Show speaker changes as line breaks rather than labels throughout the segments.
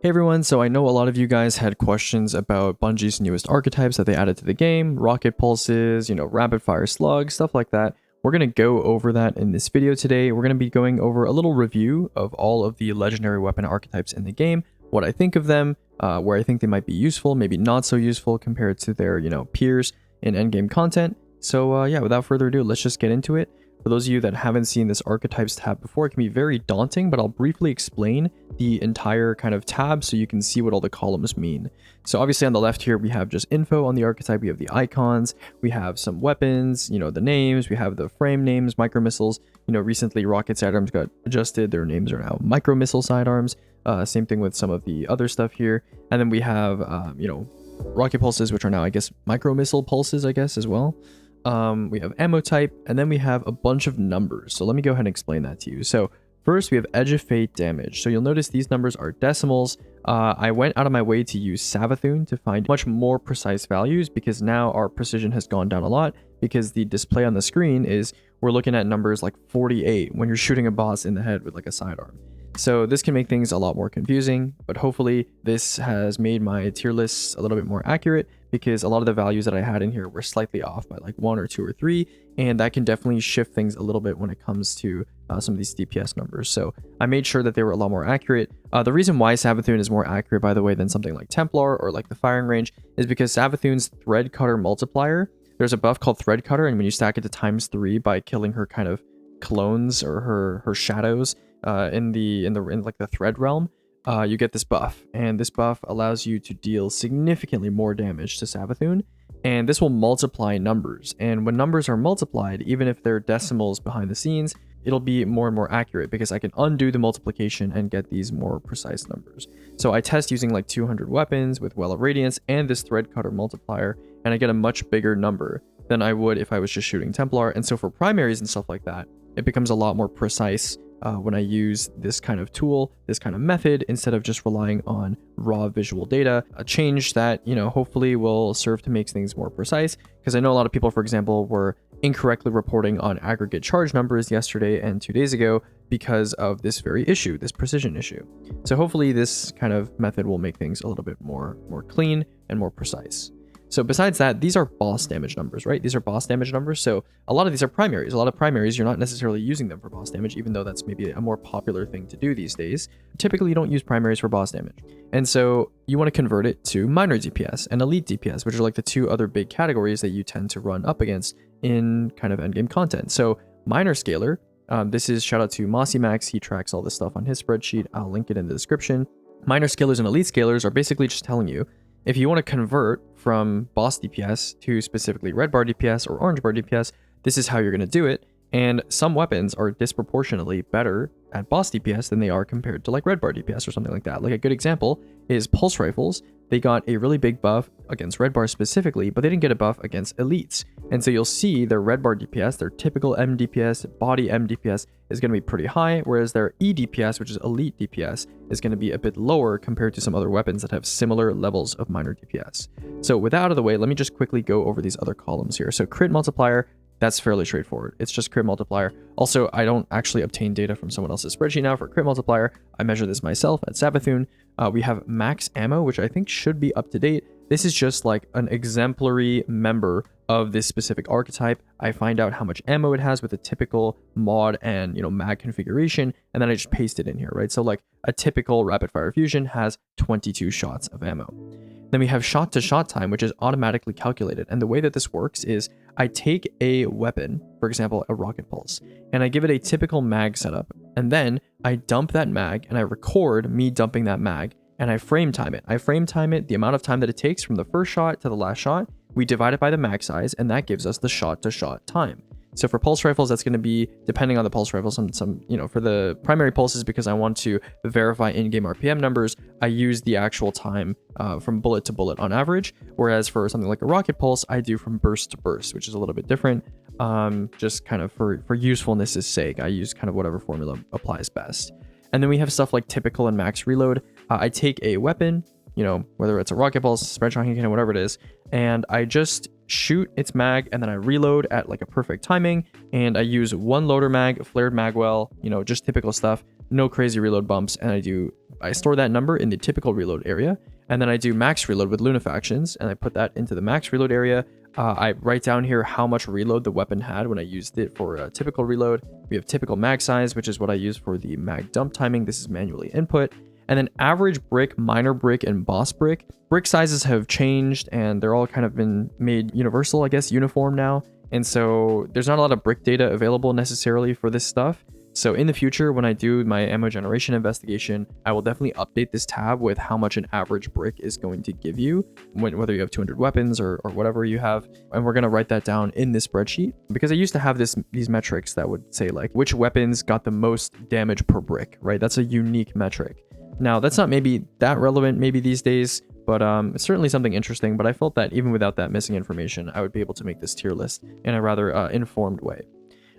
Hey everyone, so I know a lot of you guys had questions about Bungie's newest archetypes that they added to the game, rocket pulses, rapid fire slugs, stuff like that. We're going to go over that in this video today. We're going to be going over a little review of all of the legendary weapon archetypes in the game, what I think of them, where I think they might be useful, maybe not so useful compared to their, peers in endgame content. So yeah, without further ado, let's just get into it. For those of you that haven't seen this archetypes tab before, it can be very daunting, but I'll briefly explain the entire kind of tab so you can see what all the columns mean. So obviously on the left here, we have just info on the archetype. We have the icons, we have some weapons, the names, we have the frame names, micro missiles. Recently rocket sidearms got adjusted. Their names are now micro missile sidearms. Same thing with some of the other stuff here. And then we have, rocket pulses, which are now, I guess, micro missile pulses, I guess, as well. We have ammo type, and then we have a bunch of numbers. So let me go ahead and explain that to you. So first we have Edge of Fate damage. So you'll notice these numbers are decimals. I went out of my way to use Savathun to find much more precise values because now our precision has gone down a lot because the display on the screen is we're looking at numbers like 48 when you're shooting a boss in the head with like a sidearm. So this can make things a lot more confusing, but hopefully this has made my tier lists a little bit more accurate because a lot of the values that I had in here were slightly off by like 1 or 2 or 3, and that can definitely shift things a little bit when it comes to some of these DPS numbers. So I made sure that they were a lot more accurate. The reason why Savathun is more accurate, by the way, than something like Templar or like the firing range is because Savathun's thread cutter multiplier, there's a buff called thread cutter, and when you stack it to ×3 by killing her kind of clones or her shadows, in like the thread realm, you get this buff, and this buff allows you to deal significantly more damage to Savathun, and this will multiply numbers. And when numbers are multiplied, even if they're decimals behind the scenes, it'll be more and more accurate because I can undo the multiplication and get these more precise numbers. So I test using like 200 weapons with Well of Radiance and this thread cutter multiplier, and I get a much bigger number than I would if I was just shooting Templar. And so for primaries and stuff like that, it becomes a lot more precise when I use this kind of tool, this kind of method, instead of just relying on raw visual data. A change that, hopefully will serve to make things more precise, because I know a lot of people, for example, were incorrectly reporting on aggregate charge numbers yesterday and 2 days ago because of this very issue, this precision issue. So hopefully this kind of method will make things a little bit more clean and more precise. So besides that, these are boss damage numbers, right? These are boss damage numbers. So a lot of these are primaries. A lot of primaries, you're not necessarily using them for boss damage, even though that's maybe a more popular thing to do these days. Typically, you don't use primaries for boss damage. And so you want to convert it to minor DPS and elite DPS, which are like the two other big categories that you tend to run up against in kind of endgame content. So minor scaler, this is shout out to Mossy Max. He tracks all this stuff on his spreadsheet. I'll link it in the description. Minor scalers and elite scalers are basically just telling you, if you want to convert from boss DPS to specifically red bar DPS or orange bar DPS, this is how you're going to do it. And some weapons are disproportionately better at boss DPS than they are compared to like red bar DPS or something like that. Like a good example is pulse rifles. They got a really big buff against red bar specifically, but they didn't get a buff against elites. And so you'll see their red bar DPS, their typical M DPS, body M DPS is going to be pretty high, whereas their E DPS, which is elite DPS, is going to be a bit lower compared to some other weapons that have similar levels of minor DPS. So with that out of the way, let me just quickly go over these other columns here. So crit multiplier, that's fairly straightforward. It's just crit multiplier. Also, I don't actually obtain data from someone else's spreadsheet now for crit multiplier. I measure this myself at Savathun. We have max ammo, which I think should be up to date. This is just like an exemplary member of this specific archetype. I find out how much ammo it has with a typical mod and, mag configuration, and then I just paste it in here, right? So like a typical rapid fire fusion has 22 shots of ammo. Then we have shot to shot time, which is automatically calculated. And the way that this works is I take a weapon, for example, a rocket pulse, and I give it a typical mag setup. And then I dump that mag and I record me dumping that mag, and I frame time it. I frame time it, the amount of time that it takes from the first shot to the last shot. We divide it by the mag size, and that gives us the shot to shot time. So for pulse rifles, that's going to be, depending on the pulse rifle, some for the primary pulses, because I want to verify in-game RPM numbers, I use the actual time from bullet to bullet on average. Whereas for something like a rocket pulse, I do from burst to burst, which is a little bit different. Just kind of for usefulness' sake, I use kind of whatever formula applies best. And then we have stuff like typical and max reload. I take a weapon, whether it's a rocket pulse, spread shotgun cannon, whatever it is, and I just shoot its mag, and then I reload at like a perfect timing, and I use one loader mag, flared magwell, just typical stuff, no crazy reload bumps, and I I store that number in the typical reload area, and then I do max reload with Lunafactions, and I put that into the max reload area. I write down here how much reload the weapon had when I used it for a typical reload. We have typical mag size, which is what I use for the mag dump timing. This is manually input. And then average brick, minor brick, and boss brick. Brick sizes have changed, and they're all kind of been made universal, I guess, uniform now. And so there's not a lot of brick data available necessarily for this stuff. So in the future, when I do my ammo generation investigation, I will definitely update this tab with how much an average brick is going to give you, whether you have 200 weapons or whatever you have. And we're going to write that down in this spreadsheet, because I used to have these metrics that would say like which weapons got the most damage per brick, right? That's a unique metric. Now, that's not maybe that relevant maybe these days, but it's certainly something interesting. But I felt that even without that missing information, I would be able to make this tier list in a rather informed way.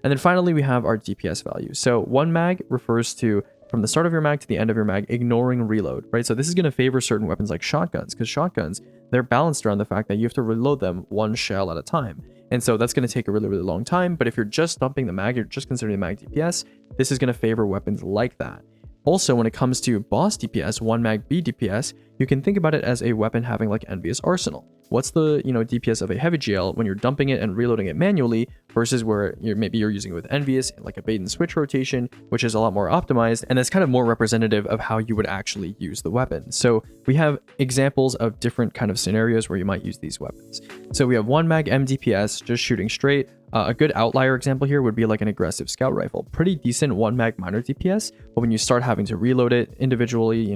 And then finally, we have our DPS value. So 1 mag refers to from the start of your mag to the end of your mag, ignoring reload, right? So this is going to favor certain weapons like shotguns, because shotguns, they're balanced around the fact that you have to reload them 1 shell at a time. And so that's going to take a really, really long time. But if you're just dumping the mag, you're just considering the mag DPS, this is going to favor weapons like that. Also, when it comes to boss DPS, 1 mag B DPS, you can think about it as a weapon having like Envious Arsenal. What's the DPS of a heavy GL when you're dumping it and reloading it manually versus where maybe you're using it with Envious, like a bait and switch rotation, which is a lot more optimized, and that's kind of more representative of how you would actually use the weapon. So we have examples of different kind of scenarios where you might use these weapons. So we have 1 mag M DPS, just shooting straight. A good outlier example here would be like an aggressive scout rifle. Pretty decent 1 mag minor DPS, but when you start having to reload it individually,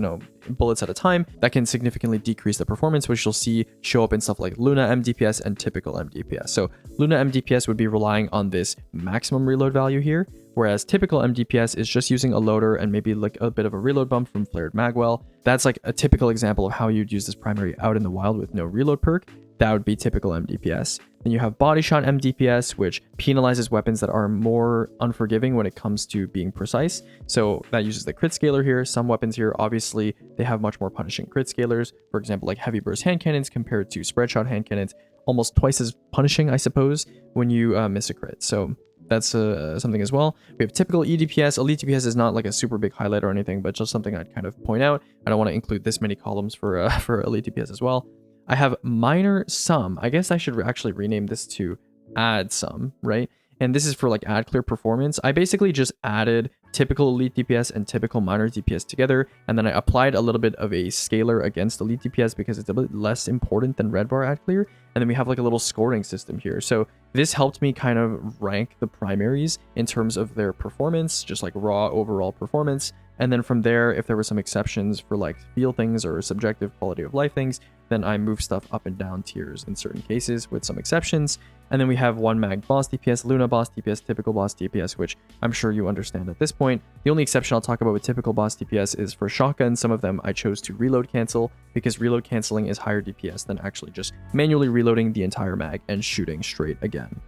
bullets at a time, that can significantly decrease the performance, which you'll see show up in stuff like Luna MDPS and typical MDPS. So Luna MDPS would be relying on this maximum reload value here, whereas typical MDPS is just using a loader and maybe like a bit of a reload bump from flared magwell. That's like a typical example of how you'd use this primary out in the wild with no reload perk. That would be typical MDPS. Then you have body shot MDPS, which penalizes weapons that are more unforgiving when it comes to being precise. So that uses the crit scaler here. Some weapons here, obviously, they have much more punishing crit scalers. For example, like heavy burst hand cannons compared to spread shot hand cannons, almost twice as punishing, I suppose, when you miss a crit. So that's something as well. We have typical EDPS. Elite DPS is not like a super big highlight or anything, but just something I'd kind of point out. I don't want to include this many columns for Elite DPS as well. I have minor sum. I guess I should actually rename this to add sum, right? And this is for like add clear performance. I basically just added typical elite DPS and typical minor DPS together, and then I applied a little bit of a scalar against elite DPS because it's a bit less important than red bar add clear. And then we have like a little scoring system here. So this helped me kind of rank the primaries in terms of their performance, just like raw overall performance. And then from there, if there were some exceptions for like feel things or subjective quality of life things, then I move stuff up and down tiers in certain cases with some exceptions. And then we have 1 mag boss DPS, Luna boss DPS, typical boss DPS, which I'm sure you understand at this point. The only exception I'll talk about with typical boss DPS is for shotguns. Some of them I chose to reload cancel because reload canceling is higher DPS than actually just manually reloading the entire mag and shooting straight again.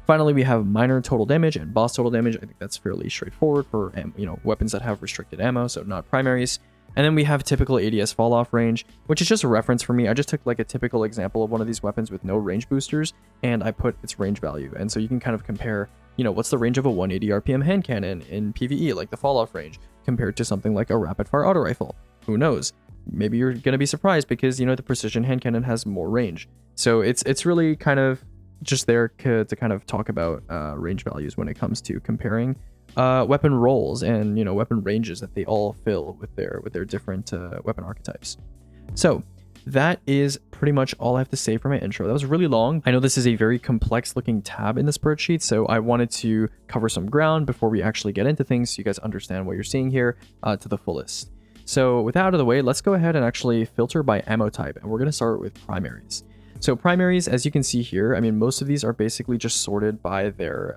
Finally, we have minor total damage and boss total damage. I think that's fairly straightforward for weapons that have restricted ammo, so not primaries. And then we have typical ADS fall off range, which is just a reference for me. I just took like a typical example of one of these weapons with no range boosters, and I put its range value. And so you can kind of compare, what's the range of a 180 RPM hand cannon in PvE, like the fall off range, compared to something like a rapid fire auto rifle. Who knows? Maybe you're going to be surprised because, the precision hand cannon has more range. So it's really kind of just there to kind of talk about range values when it comes to comparing weapon rolls and weapon ranges that they all fill with their different weapon archetypes. So that is pretty much all I have to say for my intro. That was really long. I know this is a very complex looking tab in the spreadsheet, so I wanted to cover some ground before we actually get into things so you guys understand what you're seeing here to the fullest. So with that out of the way, let's go ahead and actually filter by ammo type, and we're going to start with primaries. So primaries, as you can see here, I mean, most of these are basically just sorted by their,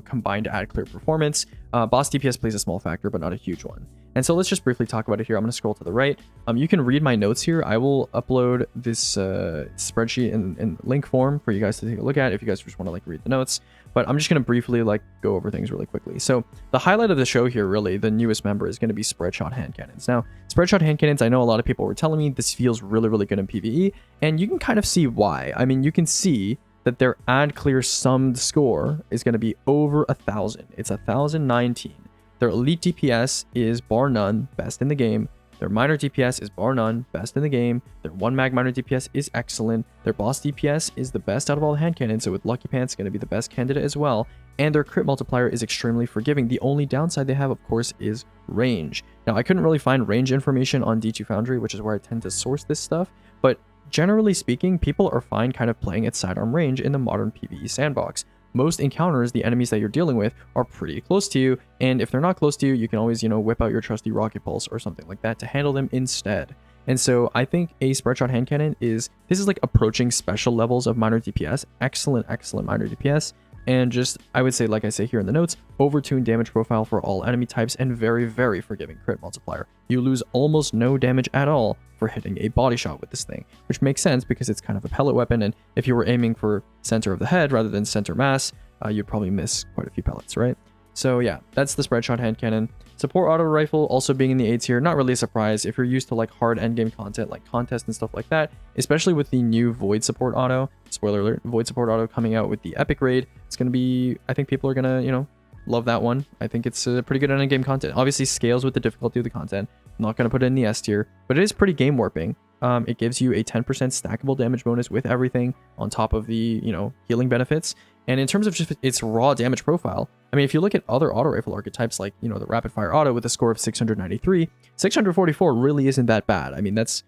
combined add clear performance. Boss DPS plays a small factor, but not a huge one. And so let's just briefly talk about it here. I'm going to scroll to the right. You can read my notes here. I will upload this spreadsheet in link form for you guys to take a look at if you guys just want to like read the notes. But I'm just going to briefly like go over things really quickly. So the highlight of the show here, really, the newest member is going to be spread shot hand cannons. Now, spread shot hand cannons, I know a lot of people were telling me this feels really, really good in PvE, and you can kind of see why. I mean, you can see that their add clear summed score is going to be over 1,000. It's 1,019. Their elite DPS is bar none, best in the game. Their minor DPS is bar none, best in the game. Their 1 mag minor DPS is excellent. Their boss DPS is the best out of all the hand cannons, so with Lucky Pants, going to be the best candidate as well. And their crit multiplier is extremely forgiving. The only downside they have, of course, is range. Now, I couldn't really find range information on D2 Foundry, which is where I tend to source this stuff, but generally speaking, people are fine kind of playing at sidearm range in the modern PvE sandbox. Most encounters, the enemies that you're dealing with are pretty close to you, and if they're not close to you, you can always, whip out your trusty rocket pulse or something like that to handle them instead. And so I think a spread shot hand cannon this is like approaching special levels of minor DPS, excellent minor DPS, and just, I would say, like I say here in the notes, overtuned damage profile for all enemy types and very, very forgiving crit multiplier. You lose almost no damage at all for hitting a body shot with this thing, which makes sense because it's kind of a pellet weapon, and if you were aiming for center of the head rather than center mass, you'd probably miss quite a few pellets, right? So yeah, that's the spread shot hand cannon. Support auto rifle also being in the A tier, not really a surprise if you're used to like hard endgame content like contests and stuff like that, especially with the new void support auto. Spoiler alert, void support auto coming out with the epic raid. It's going to be, I think people are going to, love that one. I think it's pretty good endgame content. Obviously scales with the difficulty of the content. I'm not going to put it in the S tier, but it is pretty game warping. It gives you a 10% stackable damage bonus with everything on top of the, healing benefits. And in terms of just its raw damage profile, I mean, if you look at other auto rifle archetypes like, the rapid fire auto with a score of 693, 644 really isn't that bad. I mean, that's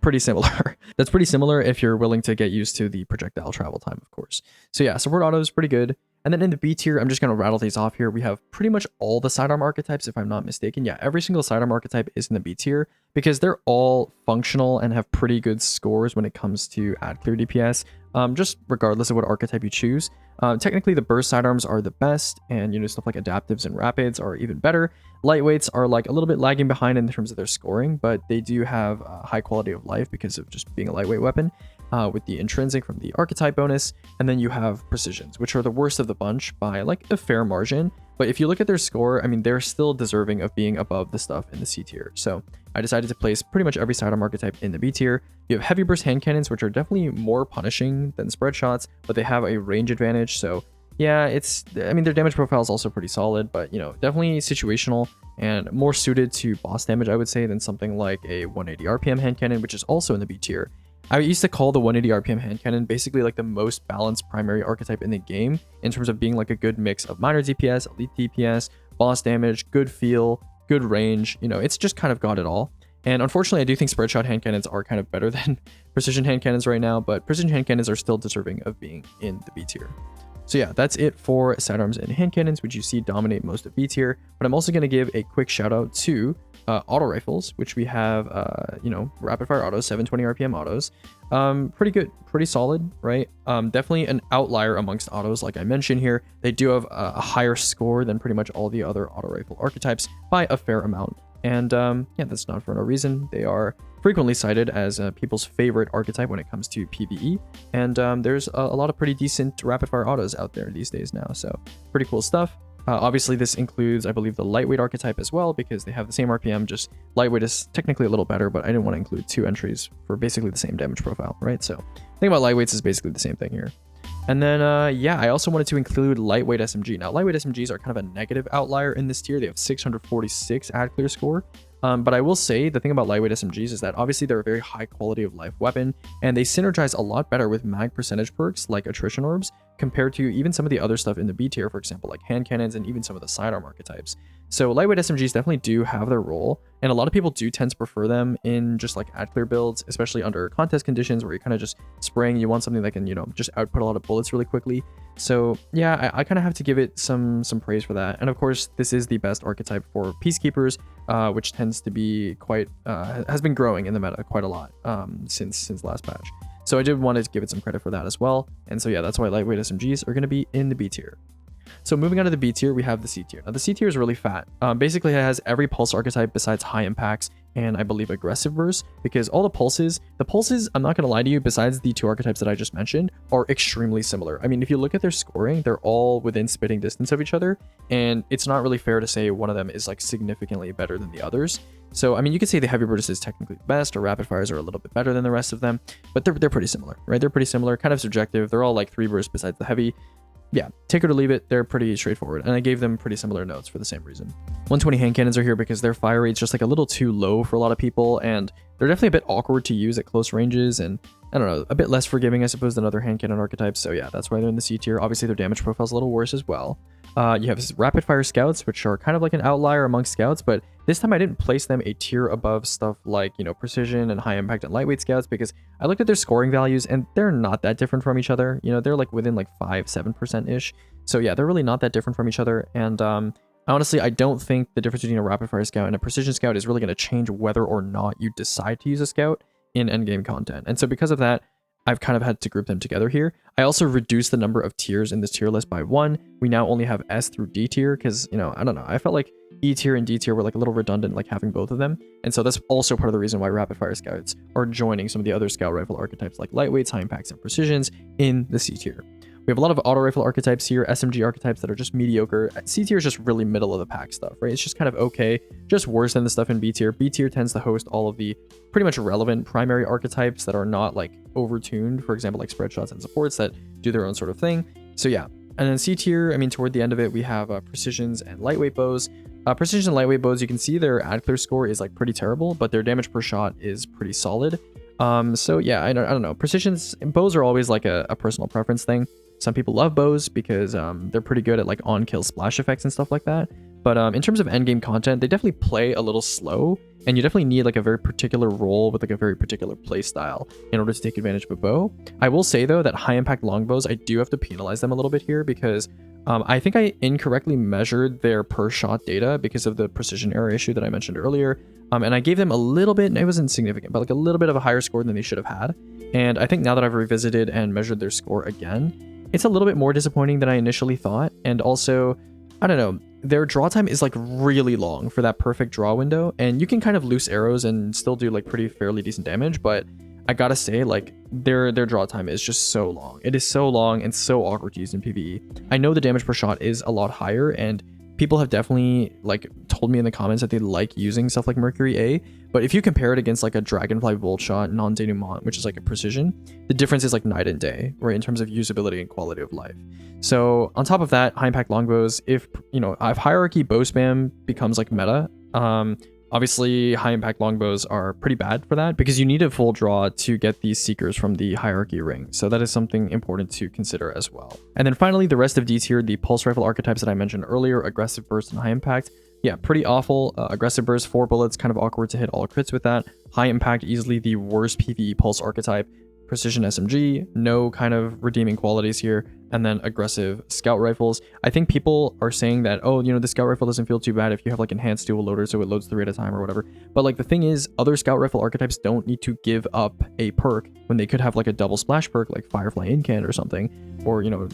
pretty similar. That's pretty similar if you're willing to get used to the projectile travel time, of course. So yeah, support auto is pretty good. And then in the B tier, I'm just going to rattle these off here. We have pretty much all the sidearm archetypes, if I'm not mistaken. Yeah, every single sidearm archetype is in the B tier because they're all functional and have pretty good scores when it comes to add clear DPS, just regardless of what archetype you choose. Technically, the burst sidearms are the best, and stuff like adaptives and rapids are even better. Lightweights are like a little bit lagging behind in terms of their scoring, but they do have high quality of life because of just being a lightweight weapon with the intrinsic from the archetype bonus. And then you have precisions, which are the worst of the bunch by like a fair margin. But if you look at their score, I mean, they're still deserving of being above the stuff in the C tier. So I decided to place pretty much every sidearm archetype in the B tier. You have heavy burst hand cannons, which are definitely more punishing than spread shots, but they have a range advantage. So yeah, their damage profile is also pretty solid, but definitely situational and more suited to boss damage, I would say, than something like a 180 RPM hand cannon, which is also in the B tier. I used to call the 180 RPM hand cannon basically like the most balanced primary archetype in the game in terms of being like a good mix of minor DPS, elite DPS, boss damage, good feel, good range. It's just kind of got it all. And unfortunately, I do think spread shot hand cannons are kind of better than precision hand cannons right now, but precision hand cannons are still deserving of being in the B tier. So yeah, that's it for sidearms and hand cannons, which you see dominate most of B tier. But I'm also going to give a quick shout out to auto rifles, which we have, rapid fire autos, 720 RPM autos. Pretty good, pretty solid, right? Definitely an outlier amongst autos, like I mentioned here. They do have a higher score than pretty much all the other auto rifle archetypes by a fair amount. And yeah, that's not for no reason. They are frequently cited as people's favorite archetype when it comes to PvE. And there's a lot of pretty decent rapid fire autos out there these days now. So pretty cool stuff. Obviously, this includes, I believe, the lightweight archetype as well, because they have the same RPM, just lightweight is technically a little better, but I didn't want to include two entries for basically the same damage profile, right? So the thing about lightweights is basically the same thing here. And then, yeah, I also wanted to include lightweight SMG. Now, lightweight SMGs are kind of a negative outlier in this tier. They have 646 add clear score. But I will say the thing about lightweight SMGs is that obviously they're a very high quality of life weapon, and they synergize a lot better with mag percentage perks like attrition orbs compared to even some of the other stuff in the B tier, for example, like hand cannons and even some of the sidearm archetypes. So lightweight SMGs definitely do have their role, and a lot of people do tend to prefer them in just like add clear builds, especially under contest conditions where you're kind of just spraying. You want something that can, just output a lot of bullets really quickly. So yeah, I kind of have to give it some praise for that. And of course, this is the best archetype for peacekeepers, which tends to be quite has been growing in the meta quite a lot since last patch. So I did want to give it some credit for that as well. And so yeah, that's why lightweight SMGs are going to be in the B tier. So moving on to the B tier, we have the C tier. Now the C tier is really fat. Basically, it has every pulse archetype besides high impacts and I believe aggressive verse, because all the pulses, I'm not going to lie to you, besides the two archetypes that I just mentioned, are extremely similar. I mean, if you look at their scoring, they're all within spitting distance of each other, and it's not really fair to say one of them is like significantly better than the others. So, I mean, you could say the heavy burst is technically the best, or rapid fires are a little bit better than the rest of them, but they're pretty similar, right? They're pretty similar, kind of subjective. They're all like 3 bursts besides the heavy. yeah, take it or leave it. They're pretty straightforward, and I gave them pretty similar notes for the same reason. 120 hand cannons are here because their fire rate's just like a little too low for a lot of people, and they're definitely a bit awkward to use at close ranges, and I don't know, a bit less forgiving, I suppose, than other hand cannon archetypes. So yeah, that's why they're in the C tier. Obviously, their damage profile's a little worse as well. You have rapid fire scouts, which are kind of like an outlier amongst scouts, but this time I didn't place them a tier above stuff like, you know, precision and high impact and lightweight scouts, because I looked at their scoring values and they're not that different from each other. You know, they're like within like 5-7% ish. So yeah, they're really not that different from each other. And honestly, I don't think the difference between a rapid fire scout and a precision scout is really going to change whether or not you decide to use a scout in endgame content. And so because of that, I've kind of had to group them together here. I also reduced the number of tiers in this tier list by 1. We now only have S through D tier because, you know, I don't know. I felt like E tier and D tier were like a little redundant, like having both of them. And so that's also part of the reason why rapid fire scouts are joining some of the other scout rifle archetypes like lightweights, high impacts, and precisions in the C tier. We have a lot of auto rifle archetypes here, SMG archetypes that are just mediocre. C tier is just really middle of the pack stuff, right? It's just kind of okay, just worse than the stuff in B tier. B tier tends to host all of the pretty much relevant primary archetypes that are not like overtuned, for example, like spread shots and supports that do their own sort of thing. So yeah, and then C tier, I mean, toward the end of it, we have precisions and lightweight bows. Precision and lightweight bows, you can see their ad clear score is like pretty terrible, but their damage per shot is pretty solid. So yeah, I don't know. Precisions, bows are always like a personal preference thing. Some people love bows because they're pretty good at like on-kill splash effects and stuff like that. But in terms of endgame content, they definitely play a little slow, and you definitely need like a very particular role with like a very particular play style in order to take advantage of a bow. I will say though that high impact longbows, I do have to penalize them a little bit here because I think I incorrectly measured their per shot data because of the precision error issue that I mentioned earlier. And I gave them a little bit, it wasn't significant, but like a little bit of a higher score than they should have had. And I think now that I've revisited and measured their score again, it's a little bit more disappointing than I initially thought. And also, I don't know, their draw time is like really long for that perfect draw window. And you can kind of loose arrows and still do like pretty fairly decent damage. But I gotta say, like their draw time is just so long. It is so long and so awkward to use in PvE. I know the damage per shot is a lot higher, and people have definitely like told me in the comments that they like using stuff like Mercury A, but if you compare it against like a Dragonfly Bolt Shot non-denouement, which is like a precision, the difference is like night and day, right, in terms of usability and quality of life. So on top of that, high impact longbows, if you know, if hierarchy bow spam becomes like meta, obviously high impact longbows are pretty bad for that because you need a full draw to get these seekers from the hierarchy ring. So that is something important to consider as well. And then finally, the rest of D tier, the pulse rifle archetypes that I mentioned earlier, aggressive burst and high impact. Yeah, pretty awful. Aggressive burst, 4 bullets, kind of awkward to hit all crits with that. High impact, easily the worst PvE pulse archetype. Precision SMG, no kind of redeeming qualities here. And then aggressive scout rifles. I think people are saying that, oh, you know, the scout rifle doesn't feel too bad if you have like enhanced dual loader, so it loads 3 at a time or whatever. But like the thing is, other scout rifle archetypes don't need to give up a perk when they could have like a double splash perk like Firefly Incand or something, or you know,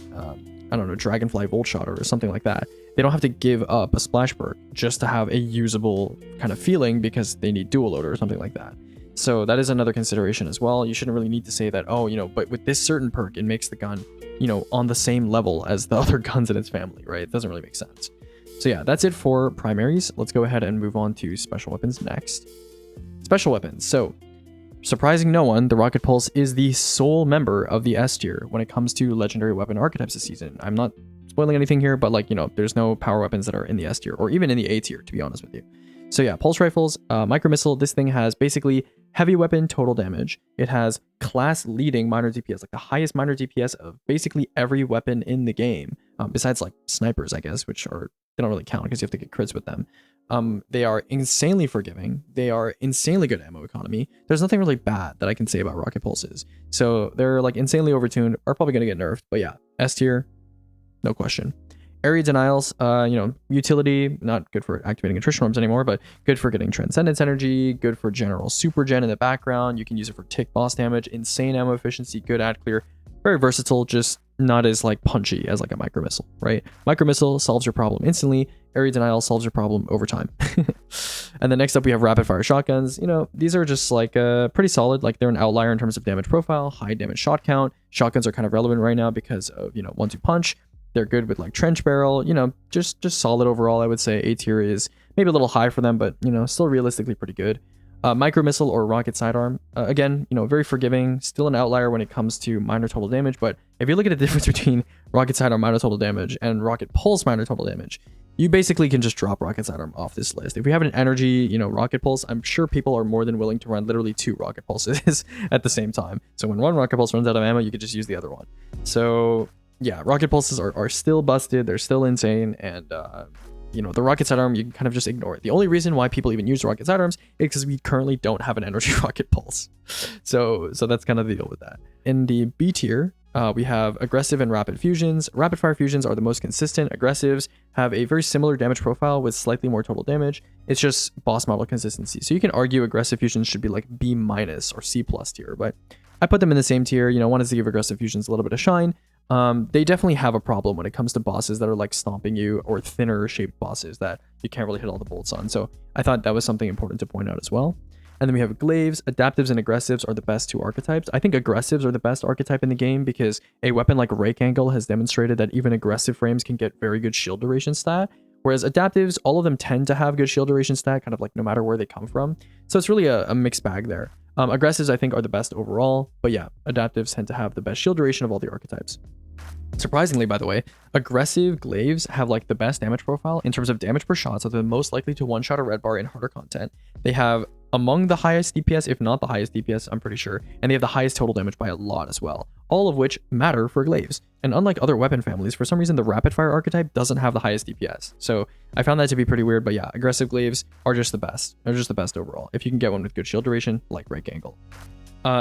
I don't know, Dragonfly Volt Shot or something like that. They don't have to give up a splash perk just to have a usable kind of feeling because they need dual loader or something like that. So that is another consideration as well. You shouldn't really need to say that, oh, you know, but with this certain perk, it makes the gun, you know, on the same level as the other guns in its family, right? It doesn't really make sense. So yeah, that's it for primaries. Let's go ahead and move on to special weapons next. Special weapons. So, surprising no one, the Rocket Pulse is the sole member of the S tier when it comes to legendary weapon archetypes this season. I'm not spoiling anything here, but like, you know, there's no power weapons that are in the S tier or even in the A tier, to be honest with you. So yeah, pulse rifles, micro missile, this thing has basically heavy weapon total damage. It has class leading minor DPS, like the highest minor DPS of basically every weapon in the game, besides like snipers, I guess, which are, they don't really count because you have to get crits with them. They are insanely forgiving. They are insanely good ammo economy. There's nothing really bad that I can say about rocket pulses. So they're like insanely overtuned, are probably going to get nerfed, but yeah, S tier, no question. Area denials, you know, utility, not good for activating attrition orbs anymore, but good for getting transcendence energy, good for general super gen in the background. You can use it for tick boss damage, insane ammo efficiency, good ad clear, very versatile, just not as like punchy as like a micro missile, right? Micro missile solves your problem instantly. Area denial solves your problem over time. And then next up we have rapid fire shotguns. You know, these are just like pretty solid. Like they're an outlier in terms of damage profile, high damage shot count. Shotguns are kind of relevant right now because of, you know, 1-2 punch. They're good with like trench barrel, you know, just solid overall. I would say A tier is maybe a little high for them, but you know, still realistically pretty good. Micro missile or rocket sidearm, again, you know, very forgiving, still an outlier when it comes to minor total damage, but if you look at the difference between rocket sidearm minor total damage and rocket pulse minor total damage, you basically can just drop rocket sidearm off this list. If you have an energy, you know, rocket pulse, I'm sure people are more than willing to run literally 2 rocket pulses at the same time. So when one rocket pulse runs out of ammo, you could just use the other one. So yeah, rocket pulses are still busted, they're still insane, and you know, the rocket sidearm, you can kind of just ignore it. The only reason why people even use rocket sidearms is because we currently don't have an energy rocket pulse. So that's kind of the deal with that. In the B tier, we have aggressive and rapid fusions. Rapid fire fusions are the most consistent. Aggressives have a very similar damage profile with slightly more total damage. It's just boss model consistency. So you can argue aggressive fusions should be like B- or C+ tier, but I put them in the same tier. You know, wanted to give aggressive fusions a little bit of shine. They definitely have a problem when it comes to bosses that are like stomping you, or thinner shaped bosses that you can't really hit all the bolts on. So I thought that was something important to point out as well. And then we have glaives. Adaptives and aggressives are the best 2 archetypes. I think aggressives are the best archetype in the game because a weapon like rake angle has demonstrated that even aggressive frames can get very good shield duration stat. Whereas adaptives, all of them tend to have good shield duration stat, kind of like no matter where they come from. So it's really a mixed bag there. Aggressives, I think, are the best overall, but yeah, adaptives tend to have the best shield duration of all the archetypes. Surprisingly, by the way, aggressive glaives have like the best damage profile in terms of damage per shot, so they're most likely to one-shot a red bar in harder content. They have among the highest DPS, if not the highest DPS, I'm pretty sure, and they have the highest total damage by a lot as well, all of which matter for glaives. And unlike other weapon families, for some reason the rapid fire archetype doesn't have the highest DPS. So I found that to be pretty weird, but yeah, aggressive glaives are just the best. They're just the best overall, if you can get one with good shield duration, like rake angle.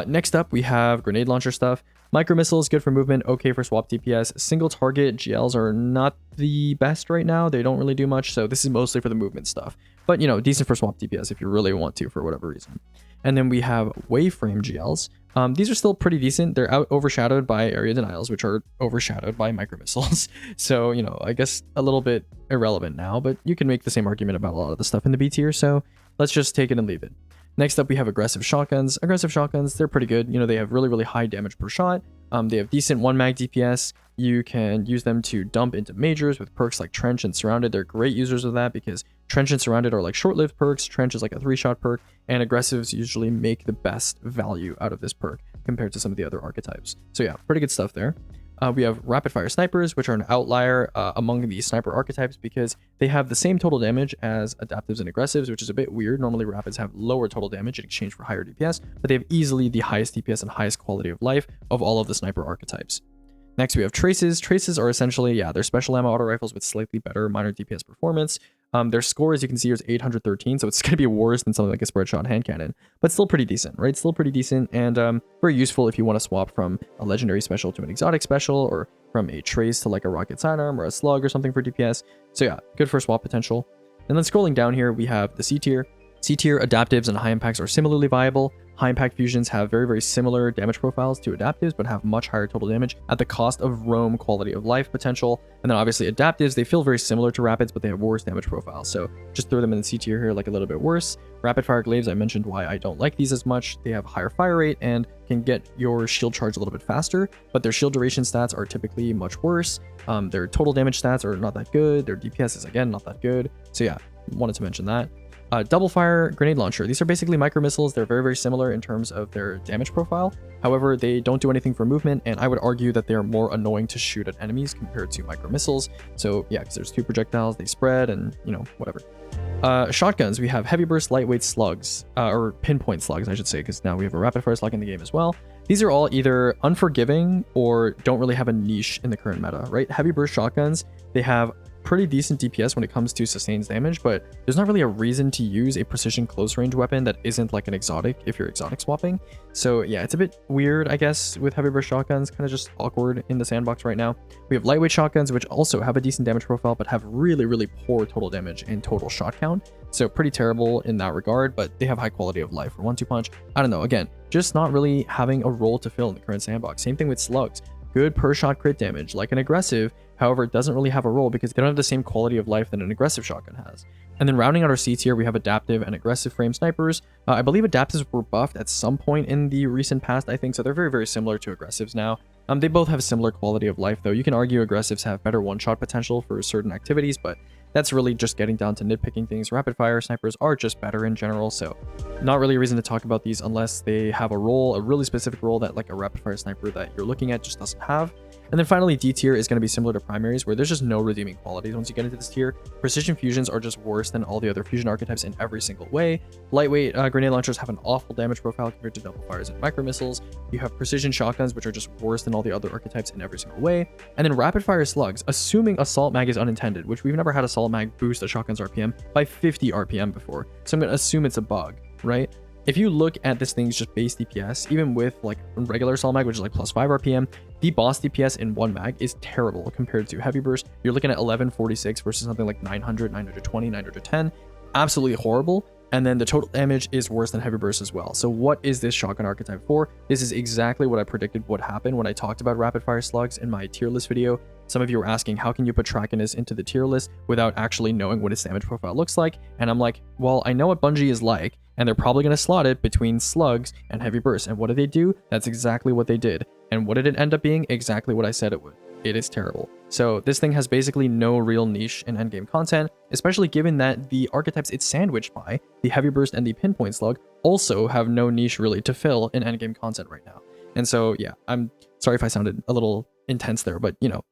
Next up, we have grenade launcher stuff. Micro missiles, good for movement, okay for swap DPS. Single target GLs are not the best right now. They don't really do much, so this is mostly for the movement stuff. But, you know, decent for swap DPS if you really want to for whatever reason. And then we have waveframe GLs. These are still pretty decent. They're overshadowed by area denials, which are overshadowed by micro missiles. So, you know, I guess a little bit irrelevant now, but you can make the same argument about a lot of the stuff in the B tier, so let's just take it and leave it. Next up, we have aggressive shotguns. Aggressive shotguns, they're pretty good. You know, they have really, really high damage per shot. They have decent 1 mag DPS. You can use them to dump into majors with perks like Trench and Surrounded. They're great users of that because Trench and Surrounded are like short-lived perks. Trench is like a 3-shot perk, and aggressives usually make the best value out of this perk compared to some of the other archetypes. So yeah, pretty good stuff there. We have rapid fire snipers, which are an outlier among the sniper archetypes because they have the same total damage as adaptives and aggressives, which is a bit weird. Normally rapids have lower total damage in exchange for higher DPS, but they have easily the highest DPS and highest quality of life of all of the sniper archetypes. Next, we have traces. Traces are essentially, yeah, they're special ammo auto rifles with slightly better minor DPS performance. Their score, as you can see, is 813, so it's going to be worse than something like a spread shot hand cannon, but still pretty decent, right? Still pretty decent, and very useful if you want to swap from a legendary special to an exotic special, or from a trace to like a rocket sidearm or a slug or something for DPS. So yeah, good for swap potential. And then scrolling down here, we have the C tier. C tier adaptives and high impacts are similarly viable. High impact fusions have very, very similar damage profiles to adaptives, but have much higher total damage at the cost of roam quality of life potential. And then obviously adaptives, they feel very similar to rapids, but they have worse damage profiles. So just throw them in the C tier here, like a little bit worse. Rapid fire glaives, I mentioned why I don't like these as much. They have higher fire rate and can get your shield charge a little bit faster, but their shield duration stats are typically much worse. Their total damage stats are not that good. Their DPS is again not that good. So yeah, wanted to mention that. Double fire grenade launcher. These are basically micro missiles. They're very, very similar in terms of their damage profile. However, they don't do anything for movement, and I would argue that they're more annoying to shoot at enemies compared to micro missiles. So yeah, because there's 2 projectiles, they spread, and you know, whatever. Shotguns, we have heavy burst lightweight slugs, or pinpoint slugs, I should say, because now we have a rapid fire slug in the game as well. These are all either unforgiving or don't really have a niche in the current meta, right? Heavy burst shotguns, they have pretty decent DPS when it comes to sustained damage, but there's not really a reason to use a precision close range weapon that isn't like an exotic if you're exotic swapping. So yeah, it's a bit weird, I guess, with heavy burst shotguns, kind of just awkward in the sandbox right now. We have lightweight shotguns, which also have a decent damage profile, but have really, really poor total damage and total shot count. So pretty terrible in that regard, but they have high quality of life for 1-2 punch. I don't know, again, just not really having a role to fill in the current sandbox. Same thing with slugs. Good per shot crit damage, like an aggressive, however, it doesn't really have a role because they don't have the same quality of life that an aggressive shotgun has. And then rounding out our C tier, we have adaptive and aggressive frame snipers. I believe adaptives were buffed at some point in the recent past, I think, so they're very, very similar to aggressives now. They both have similar quality of life, though. You can argue aggressives have better one-shot potential for certain activities, but that's really just getting down to nitpicking things. Rapid fire snipers are just better in general, so not really a reason to talk about these unless they have a role, a really specific role that like a rapid fire sniper that you're looking at just doesn't have. And then finally, D tier is going to be similar to primaries, where there's just no redeeming qualities once you get into this tier. Precision fusions are just worse than all the other fusion archetypes in every single way. Lightweight grenade launchers have an awful damage profile compared to double fires and micro missiles. You have precision shotguns, which are just worse than all the other archetypes in every single way. And then rapid fire slugs, assuming assault mag is unintended, which we've never had assault mag boost a shotgun's RPM by 50 RPM before. So I'm going to assume it's a bug, right? If you look at this thing's just base DPS, even with like regular assault mag, which is like plus 5 RPM, the boss DPS in one mag is terrible compared to heavy burst. You're looking at 1146 versus something like 900, 920, 910. Absolutely horrible. And then the total damage is worse than heavy burst as well. So what is this shotgun archetype for? This is exactly what I predicted would happen when I talked about rapid fire slugs in my tier list video. Some of you were asking, how can you put Trakiness into the tier list without actually knowing what its damage profile looks like? And I'm like, well, I know what Bungie is like, and they're probably going to slot it between slugs and heavy burst. And what did they do? That's exactly what they did. And what did it end up being? Exactly what I said it would. It is terrible. So this thing has basically no real niche in endgame content, especially given that the archetypes it's sandwiched by, the heavy burst and the pinpoint slug, also have no niche really to fill in endgame content right now. And so, yeah, I'm sorry if I sounded a little intense there, but you know,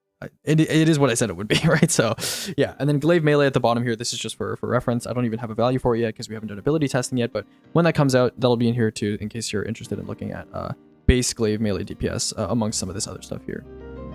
it is what I said it would be, right? So yeah, and then glaive melee at the bottom here, this is just for reference. I don't even have a value for it yet because we haven't done ability testing yet, but when that comes out, that'll be in here too, in case you're interested in looking at base glaive melee DPS amongst some of this other stuff here.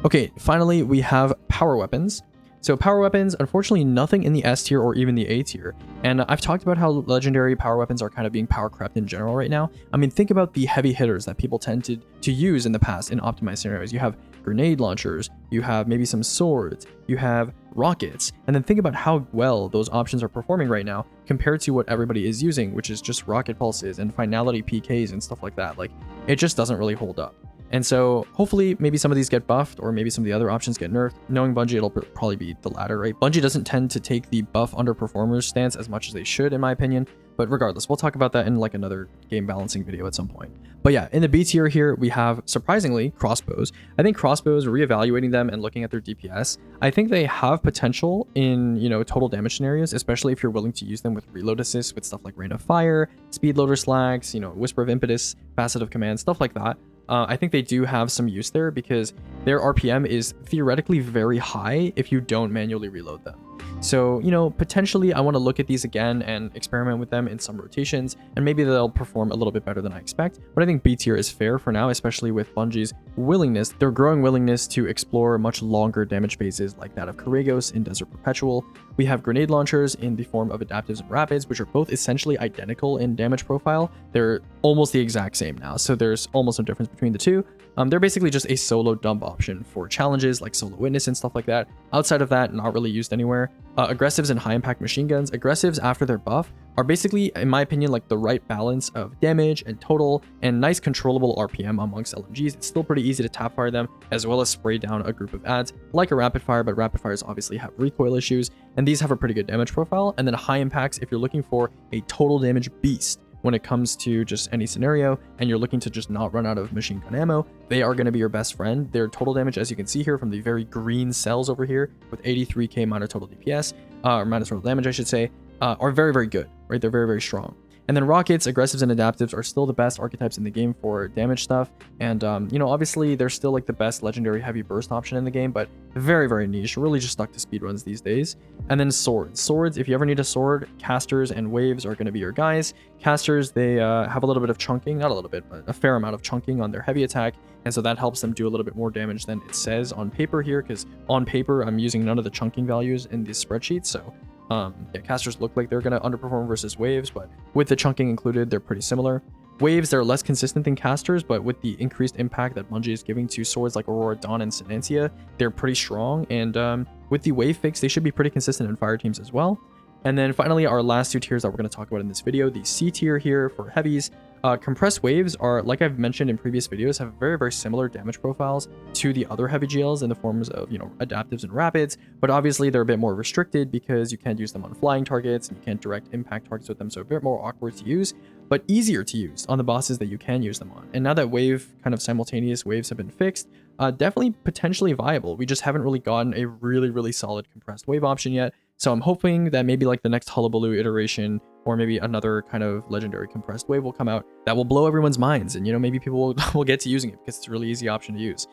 Okay, finally, we have power weapons. So power weapons, unfortunately, nothing in the S tier or even the A tier. And I've talked about how legendary power weapons are kind of being power crept in general right now. I mean, think about the heavy hitters that people tended to use in the past in optimized scenarios. You have grenade launchers, you have maybe some swords, you have rockets, and then think about how well those options are performing right now compared to what everybody is using, which is just rocket pulses and finality PKs and stuff like that. Like, it just doesn't really hold up. And so hopefully maybe some of these get buffed or maybe some of the other options get nerfed. Knowing Bungie, it'll probably be the latter, right? Bungie doesn't tend to take the buff underperformers stance as much as they should, in my opinion. But regardless, we'll talk about that in like another game balancing video at some point. But yeah, in the B tier here, we have, surprisingly, crossbows. I think crossbows, reevaluating them and looking at their DPS, I think they have potential in, you know, total damage scenarios, especially if you're willing to use them with reload assist, with stuff like Rain of Fire, Speed Loader Slags, you know, Whisper of Impetus, Facet of Command, stuff like that. I think they do have some use there because their RPM is theoretically very high if you don't manually reload them. So, you know, potentially I want to look at these again and experiment with them in some rotations, and maybe they'll perform a little bit better than I expect. But I think B tier is fair for now, especially with Bungie's willingness, their growing willingness to explore much longer damage phases like that of Corregos in Desert Perpetual. We have grenade launchers in the form of adaptives and rapids, which are both essentially identical in damage profile. They're almost the exact same now, so there's almost no difference between the two. They're basically just a solo dump option for challenges like Solo Witness and stuff like that. Outside of that, not really used anywhere. Aggressives and high impact machine guns. Aggressives after their buff are basically, in my opinion, like the right balance of damage and total and nice controllable RPM amongst LMGs. It's still pretty easy to tap fire them as well as spray down a group of ads like a rapid fire, but rapid fires obviously have recoil issues, and these have a pretty good damage profile. And then high impacts, if you're looking for a total damage beast when it comes to just any scenario and you're looking to just not run out of machine gun ammo, they are going to be your best friend. Their total damage, as you can see here from the very green cells over here with 83k minus total DPS, or minus total damage I should say, are very, very good, right? They're very, very strong. And then rockets, aggressives, and adaptives are still the best archetypes in the game for damage stuff. And, you know, obviously they're still like the best legendary heavy burst option in the game, but very, very niche, really just stuck to speedruns these days. And then swords. Swords, if you ever need a sword, casters and waves are going to be your guys. Casters, they have a little bit of chunking, not a little bit, but a fair amount of chunking on their heavy attack. And so that helps them do a little bit more damage than it says on paper here, because on paper, I'm using none of the chunking values in this spreadsheet. So yeah, casters look like they're going to underperform versus waves, but with the chunking included, they're pretty similar. Waves, they're less consistent than casters, but with the increased impact that Bungie is giving to swords like Aurora Dawn and Silencia, they're pretty strong. And with the wave fix, they should be pretty consistent in fire teams as well. And then finally, our last two tiers that we're going to talk about in this video, the C tier here for heavies. Compressed waves are, like I've mentioned in previous videos, have very, very similar damage profiles to the other heavy GLs in the forms of, you know, adaptives and rapids, but obviously they're a bit more restricted because you can't use them on flying targets and you can't direct impact targets with them, so a bit more awkward to use, but easier to use on the bosses that you can use them on. And now that wave kind of simultaneous waves have been fixed, definitely potentially viable. We just haven't really gotten a really, really solid compressed wave option yet. So I'm hoping that maybe like the next Hullabaloo iteration, or maybe another kind of legendary compressed wave will come out that will blow everyone's minds, and maybe people will get to using it because it's a really easy option to use.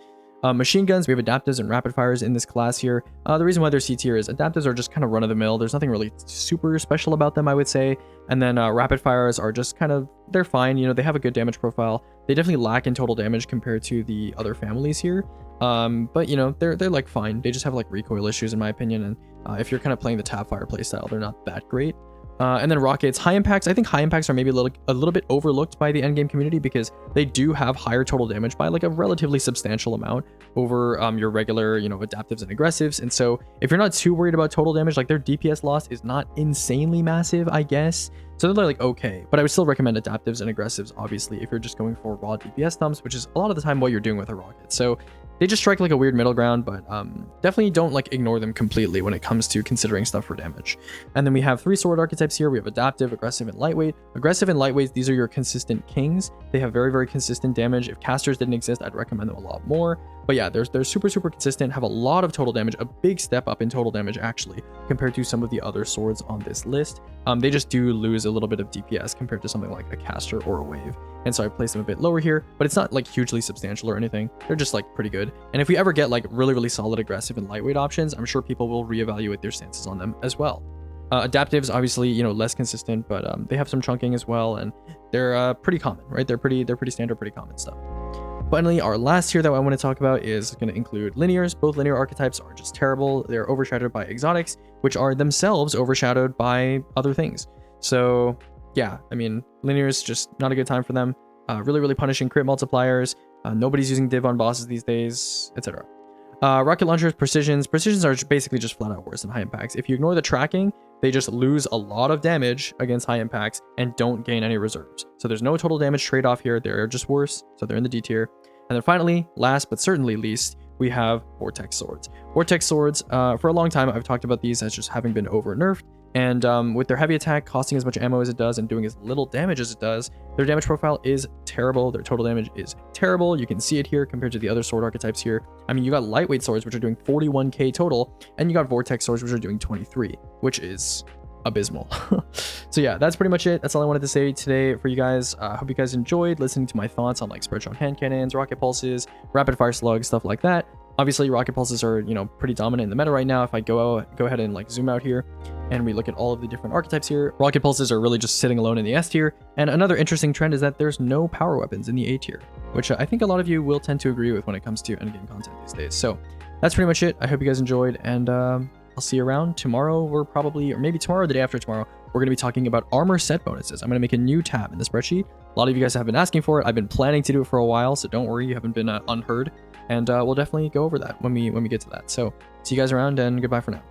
Machine guns, we have adaptives and rapid fires in this class here. The reason why they're C tier is adaptives are just kind of run of the mill. There's nothing really super special about them, I would say. And then rapid fires are just kind of, they're fine. They have a good damage profile. They definitely lack in total damage compared to the other families here. But they're like fine. They just have like recoil issues in my opinion. And if you're kind of playing the tap fire playstyle, they're not that great. And then rockets, high impacts. I think high impacts are maybe a little bit overlooked by the endgame community because they do have higher total damage by like a relatively substantial amount over your regular, adaptives and aggressives. And so if you're not too worried about total damage, like their DPS loss is not insanely massive, I guess. So they're like okay, but I would still recommend adaptives and aggressives, obviously, if you're just going for raw DPS dumps, which is a lot of the time what you're doing with a rocket. So they just strike like a weird middle ground, but definitely don't like ignore them completely when it comes to considering stuff for damage. And then we have 3 sword archetypes here. We have adaptive, aggressive, and lightweight. Aggressive and lightweight, these are your consistent kings. They have very, very consistent damage. If casters didn't exist, I'd recommend them a lot more. But yeah, they're super, super consistent, have a lot of total damage, a big step up in total damage actually, compared to some of the other swords on this list. They just do lose a little bit of DPS compared to something like a caster or a wave. And so I placed them a bit lower here, but it's not like hugely substantial or anything. They're just like pretty good. And if we ever get like really, really solid aggressive and lightweight options, I'm sure people will reevaluate their stances on them as well. Adaptives, obviously, less consistent, but they have some chunking as well, and they're pretty common, right? They're pretty standard, pretty common stuff. Finally, our last tier that I want to talk about is going to include linears. Both linear archetypes are just terrible. They're overshadowed by exotics, which are themselves overshadowed by other things. So yeah, I mean, linears, just not a good time for them. Really, really punishing crit multipliers. Nobody's using div on bosses these days, etc. Rocket launchers, precisions. Precisions are basically just flat out worse than high impacts. If you ignore the tracking, they just lose a lot of damage against high impacts and don't gain any reserves. So there's no total damage trade-off here. They're just worse. So they're in the D tier. And then finally, last but certainly least, we have Vortex Swords. Vortex Swords, for a long time, I've talked about these as just having been over-nerfed. And with their heavy attack costing as much ammo as it does and doing as little damage as it does, their damage profile is terrible. Their total damage is terrible. You can see it here compared to the other sword archetypes here. I mean, you got lightweight swords, which are doing 41k total, and you got Vortex Swords, which are doing 23, which is abysmal. So yeah, that's pretty much it. That's all I wanted to say today for you guys. I hope you guys enjoyed listening to my thoughts on like spread shot hand cannons, rocket pulses, rapid fire slugs, stuff like that. Obviously, rocket pulses are, pretty dominant in the meta right now. If I go ahead and like zoom out here and we look at all of the different archetypes here, rocket pulses are really just sitting alone in the S tier. And another interesting trend is that there's no power weapons in the A tier, which I think a lot of you will tend to agree with when it comes to endgame content these days. So that's pretty much it. I hope you guys enjoyed, and I'll see you around. Tomorrow, or maybe tomorrow or the day after tomorrow, we're going to be talking about armor set bonuses. I'm going to make a new tab in the spreadsheet. A lot of you guys have been asking for it. I've been planning to do it for a while, so don't worry, you haven't been unheard. And we'll definitely go over that when we get to that. So see you guys around, and goodbye for now.